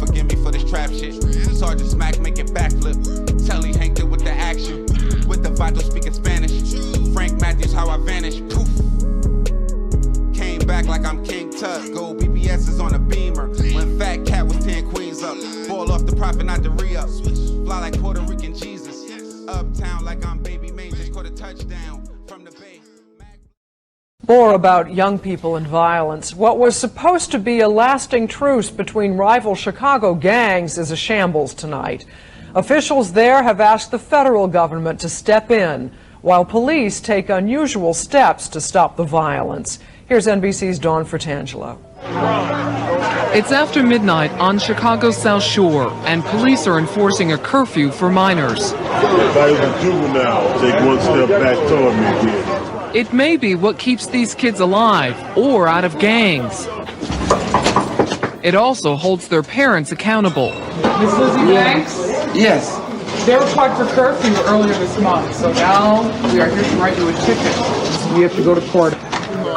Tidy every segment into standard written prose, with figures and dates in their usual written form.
forgive me for this trap shit. Sergeant Smack make it backflip. Telly Hank did with the action. With the vital speaking Spanish. Frank Matthews, how I vanish. Poof. Came back like I'm King Tut. Gold BBS is on a beamer. When Fat Cat was 10 queens up. Ball off the profit, not the re-up. Fly like Puerto Rican Jesus. Uptown like I'm Baby May. Just caught a touchdown from the bay. More about young people and violence. What was supposed to be a lasting truce between rival Chicago gangs is a shambles tonight. Officials there have asked the federal government to step in, while police take unusual steps to stop the violence. Here's NBC's Dawn Fratangelo. It's after midnight on Chicago's South Shore, and police are enforcing a curfew for minors. If I was a juvenile, take one step back toward me again. It may be what keeps these kids alive or out of gangs. It also holds their parents accountable. Miss Lizzie Banks? Yes. They were applied for curfew earlier this month, so now we are here to write you a ticket. We have to go to court.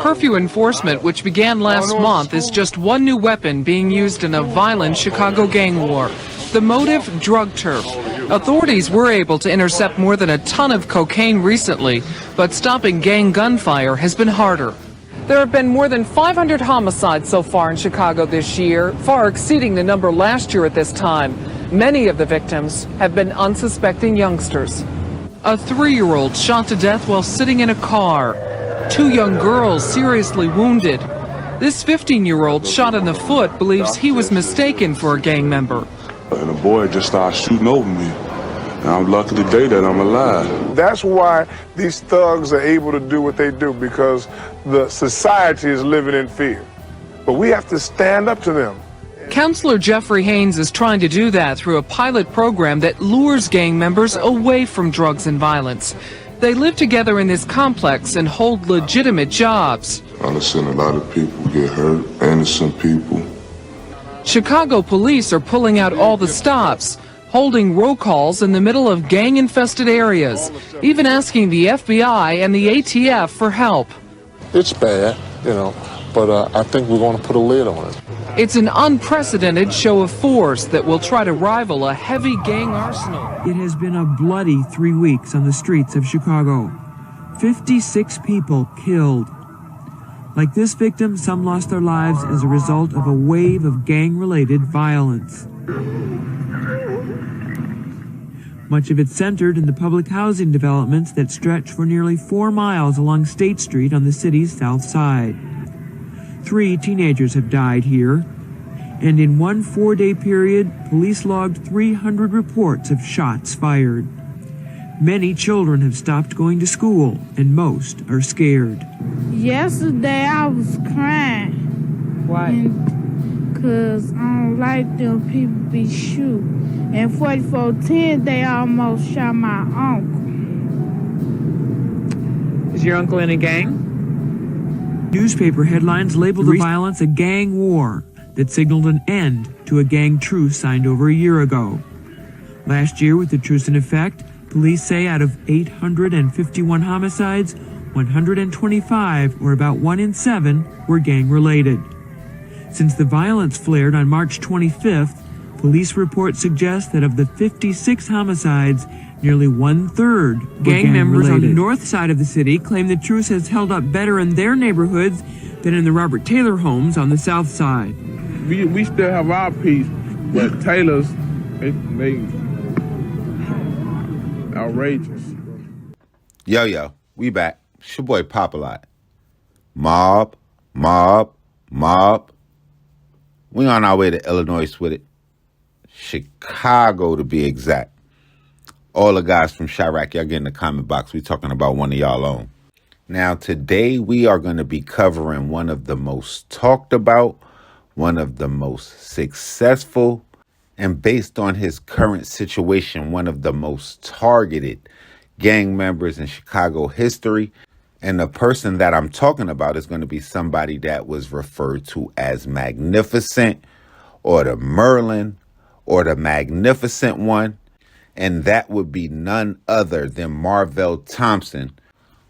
Curfew enforcement, which began last month, is just one new weapon being used in a violent Chicago gang war. The motive, drug turf. Authorities were able to intercept more than a ton of cocaine recently, but stopping gang gunfire has been harder. There have been more than 500 homicides so far in Chicago this year, far exceeding the number last year at this time. Many of the victims have been unsuspecting youngsters. A 3-year-old shot to death while sitting in a car. 2 young girls seriously wounded. This 15-year-old shot in the foot believes he was mistaken for a gang member. And the boy just started shooting over me. And I'm lucky today that I'm alive. That's why these thugs are able to do what they do, because the society is living in fear. But we have to stand up to them. Counselor Jeffrey Haynes is trying to do that through a pilot program that lures gang members away from drugs and violence. They live together in this complex and hold legitimate jobs. I've seen a lot of people get hurt, innocent people. Chicago police are pulling out all the stops, holding roll calls in the middle of gang-infested areas, even asking the FBI and the ATF for help. It's bad, but I think we're going to put a lid on it. It's an unprecedented show of force that will try to rival a heavy gang arsenal. It has been a bloody 3 weeks on the streets of Chicago. 56 people killed. Like this victim, some lost their lives as a result of a wave of gang-related violence. Much of it centered in the public housing developments that stretch for nearly 4 miles along State Street on the city's south side. 3 teenagers have died here, and in one 4-day period, police logged 300 reports of shots fired. Many children have stopped going to school, and most are scared. Yesterday I was crying. Why? Because I don't like them people be shooting. And 4410, they almost shot my uncle. Is your uncle in a gang? Newspaper headlines labeled the violence a gang war that signaled an end to a gang truce signed over a year ago. Last year, with the truce in effect, police say out of 851 homicides, 125, or about 1 in 7, were gang-related. Since the violence flared on March 25th, police reports suggest that of the 56 homicides, nearly 1/3 were Gang members on the north side of the city claim the truce has held up better in their neighborhoods than in the Robert Taylor homes on the south side. We still have our peace, but Taylor's, they outrageous. Yo, we back. It's your boy Popalot. Mobb. We on our way to Illinois with it. Chicago to be exact. All the guys from Chirac, y'all get in the comment box. We talking about one of y'all own. Now, today we are going to be covering one of the most talked about, one of the most successful, and based on his current situation, one of the most targeted gang members in Chicago history. And the person that I'm talking about is going to be somebody that was referred to as Magnificent, or the Merlin, or the Magnificent One. And that would be none other than Marvell Thompson,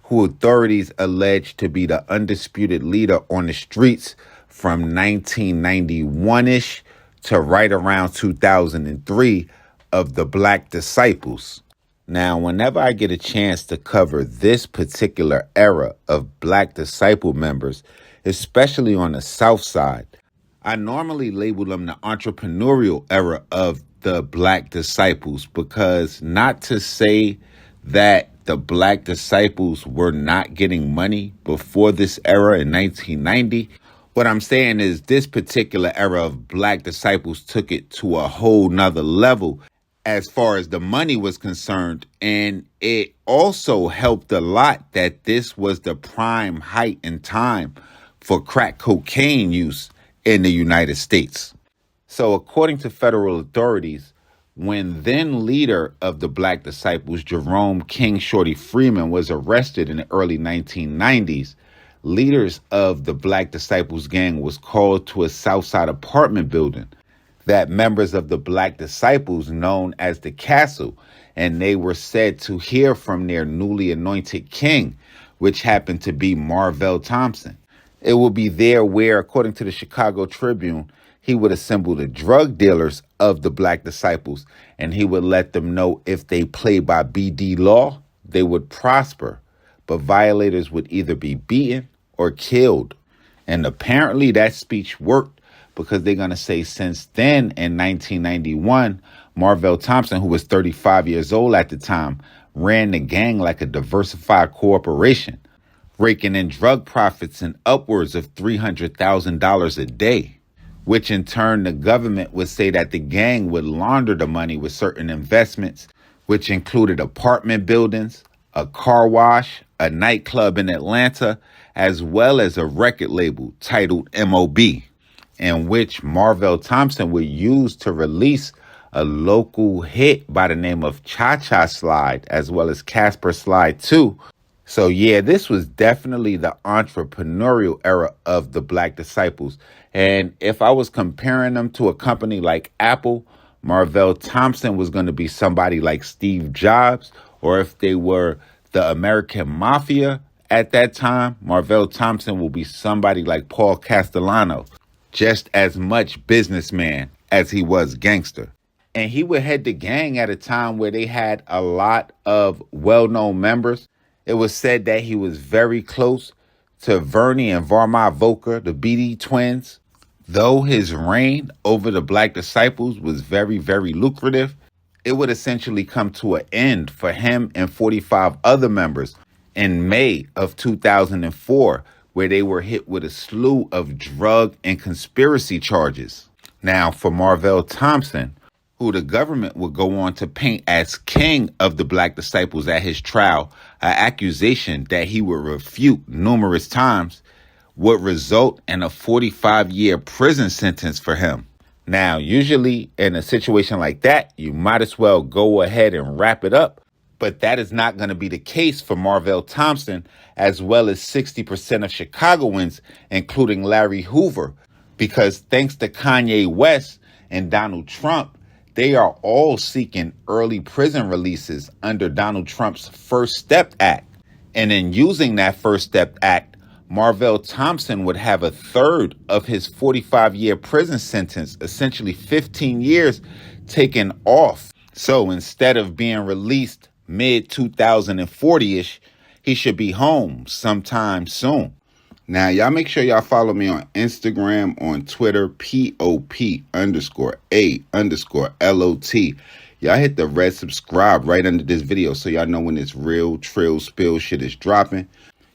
who authorities allege to be the undisputed leader on the streets from 1991-ish to right around 2003 of the Black Disciples. Now, whenever I get a chance to cover this particular era of Black Disciple members, especially on the South Side, I normally label them the entrepreneurial era of the Black Disciples, because not to say that the Black Disciples were not getting money before this era in 1990. What I'm saying is this particular era of Black Disciples took it to a whole nother level as far as the money was concerned. And it also helped a lot that this was the prime height in time for crack cocaine use in the United States. So according to federal authorities, when then leader of the Black Disciples, Jerome King Shorty Freeman, was arrested in the early 1990s, leaders of the Black Disciples gang was called to a Southside apartment building that members of the Black Disciples known as the Castle, and they were said to hear from their newly anointed king, which happened to be Marvell Thompson. It will be there where, according to the Chicago Tribune, he would assemble the drug dealers of the Black Disciples, and he would let them know if they play by BD law, they would prosper, but violators would either be beaten or killed. And apparently that speech worked, because they're going to say since then, in 1991, Marvell Thompson, who was 35 years old at the time, ran the gang like a diversified corporation, raking in drug profits in upwards of $300,000 a day, which in turn the government would say that the gang would launder the money with certain investments, which included apartment buildings, a car wash, a nightclub in Atlanta, as well as a record label titled Mobb, in which Marvell Thompson would use to release a local hit by the name of Cha Cha Slide, as well as Casper Slide 2. So yeah, this was definitely the entrepreneurial era of the Black Disciples. And if I was comparing them to a company like Apple, Marvell Thompson was going to be somebody like Steve Jobs, or if they were the American Mafia at that time, Marvell Thompson will be somebody like Paul Castellano, just as much businessman as he was gangster. And he would head the gang at a time where they had a lot of well-known members. It was said that he was very close to Vernie and Varma Voker, the BD twins. Though his reign over the Black Disciples was very, very lucrative, it would essentially come to an end for him and 45 other members in May of 2004, where they were hit with a slew of drug and conspiracy charges. Now, for Marvell Thompson, who the government would go on to paint as king of the Black Disciples at his trial, an accusation that he would refute numerous times, would result in a 45-year prison sentence for him. Now, usually in a situation like that, you might as well go ahead and wrap it up. But that is not going to be the case for Marvell Thompson, as well as 60% of Chicagoans, including Larry Hoover, because thanks to Kanye West and Donald Trump, they are all seeking early prison releases under Donald Trump's First Step Act. And in using that First Step Act, Marvell Thompson would have a third of his 45-year prison sentence, essentially 15 years, taken off. So instead of being released mid-2040-ish, he should be home sometime soon. Now, y'all make sure y'all follow me on Instagram, on Twitter, POP_A_LOT. Y'all hit the red subscribe right under this video so y'all know when this real trill spill shit is dropping.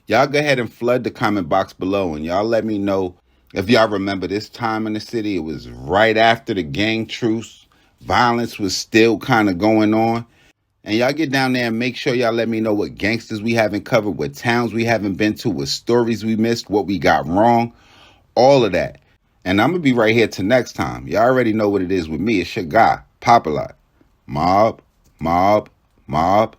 Y'all go ahead and flood the comment box below, and y'all let me know if y'all remember this time in the city. It was right after the gang truce. Violence was still kind of going on. And y'all get down there and make sure y'all let me know what gangsters we haven't covered, what towns we haven't been to, what stories we missed, what we got wrong, all of that. And I'm going to be right here till next time. Y'all already know what it is with me. It's your guy, Popalot. Mobb, Mobb, Mobb.